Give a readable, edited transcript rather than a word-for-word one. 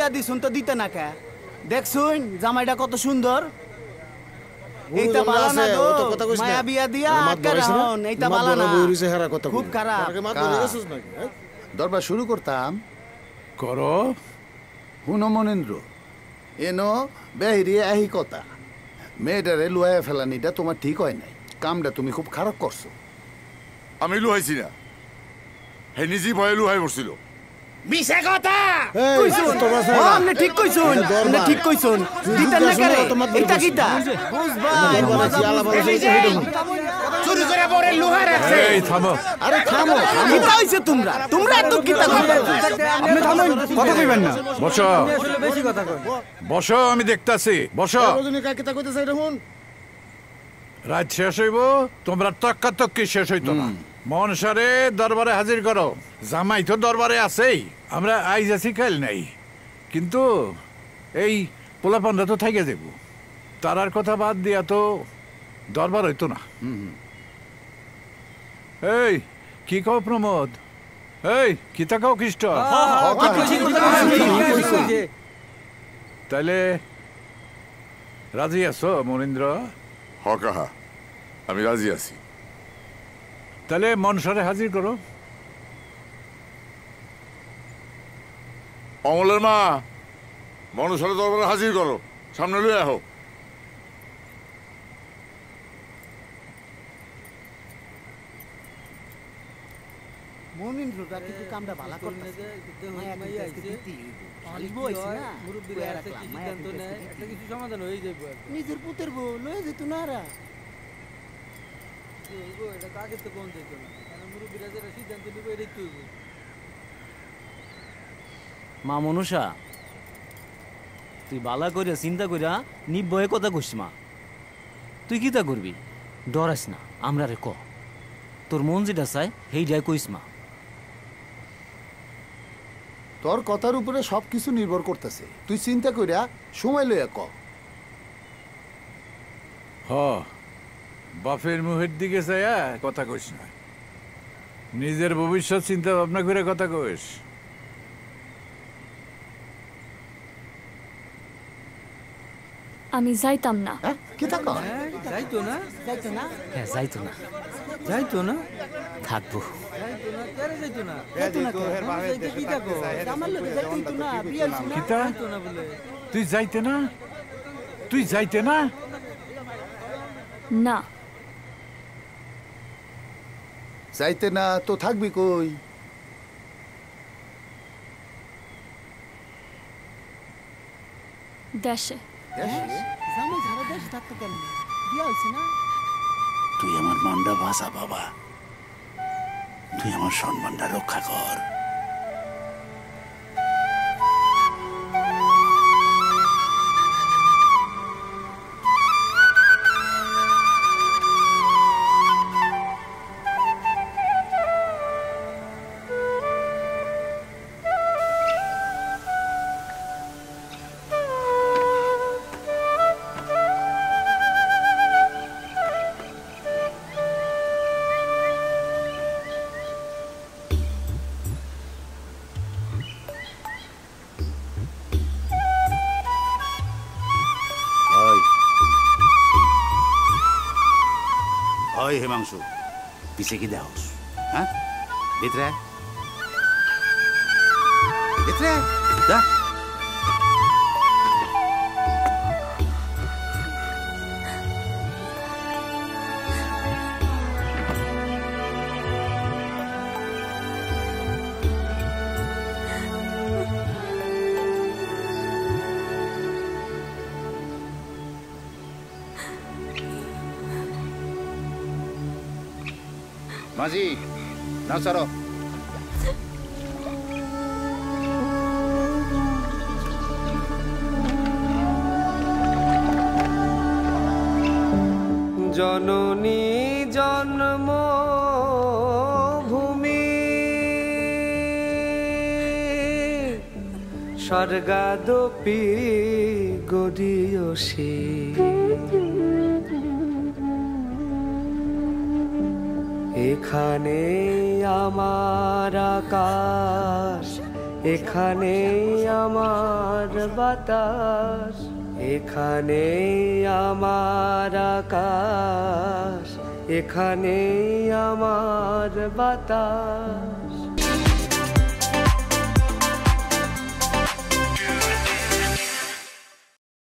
টিয়া দিছুন তো দিতে না কে দেখছুন জামাইটা কত সুন্দর এইটা বালা না গো মায়া বিয়া দিয়া আটকা রাহন এইটা বালা না খুব খারাপ দরবার শুরু করতাম করো হুনো মনেন্দ্র এনো বেহিরি আহি কথা মেয়েটারে লুয়াইয়া ফেলানিটা তোমার ঠিক হয় নাই কামটা তুমি খুব খারাপ করছো আমি লুহাইছি না হে নিজেই ভয়ে লুহাই বসছিল মিছে কথা কইছুন আপনি ঠিক কইছুন আপনি ঠিক কইছুন দিতে না করে এটা কিটা বুঝবা চুরি করে বড় লোহা রাখছে এই থামো আরে থামো কিটা হইছে তোমরা এত কিটা করবে আপনি থামুন কথা কইবেন না বসো বেশি কথা কই বসো আমি দেখতাছি বসো রজনীকা কিটা কইতেছে এটা হুন রাত শেষ হইব তোমরা তক্কাতক্কি শেষ হইতো না মনসারে দরবারে হাজির করো জামাই তো দরবারে আছেই আমরা আইজ আছি কাল নাই কিন্তু এই পোলাপানরা তো থাইকে দেব তারার কথা বাদ দিয়া তো দরবার হইতো না এই কি কও প্রমোদ এই কি তা কও খ্রিস্ট তাইলে রাজি আছো মনীন্দ্র হ কাহা আমি রাজি আছি তাহলে মনসারে হাজির করো অমলের মা মনসারে দরবারে হাজির করো সামনে লয়ে আহো মনিন্দ্রটা কিন্তু কামটা ভালো করতেছে মায়া আইছে আলিবো আইছে না মুরব্বির একটা কি সিদ্ধান্ত নেয় একটা কিছু সমাধান হয়ে যাবে নিজের পুতের বউ লয়ে যেত না রা গো এটা কাকে তো কোন দিত না কারণ মুরব্বিরা যেটা সিদ্ধান্ত নিবে এটাই তো মা মনুষা তুই বালা কইরা চিন্তা কইরা নিবয়ে কথা কইস মা তুই কিতা করবি ডরাস না আমরা রে ক তোর মন যেটা চাই হেইটাই কইস মা তোর কথার উপরে সবকিছু নির্ভর করতেছে তুই চিন্তা কইরা সময় লইয়া ক হ বাপের মুখের দিকে চাইয়া কথা কইস না নিজের ভবিষ্যৎ চিন্তা ভাবনা করে কথা কইস আমি যাইতাম না কি তা কর যাইতো না হ্যাঁ যাইতো না থাকবো যাইতো না কেরে যাইতো না যাইতে কি থাকো আমার লগে যাইতো না বিয়ে হইছে না কিতা যাইতো না বলে তুই যাইতে না না যাইতে না তো থাকবি কই দেশে জামাই ঝাড়া দেশ থাকতো কেন বিয়ে হইছে না তুই আমার মনটা ভাষা বাবা তুই আমার সম্মানটা রক্ষা কর ওই হিমাংশু পিছে কি দেওস হ্যাঁ ভিতরে যা মাঝি নাও সারো জননী জন্ম ভূমি স্বর্গাদপি গড়িয়সী এখানে আমার আকাশ এখানে আমার বাতাস, এখানে আমার আকাশ, এখানে আমার বাতাস।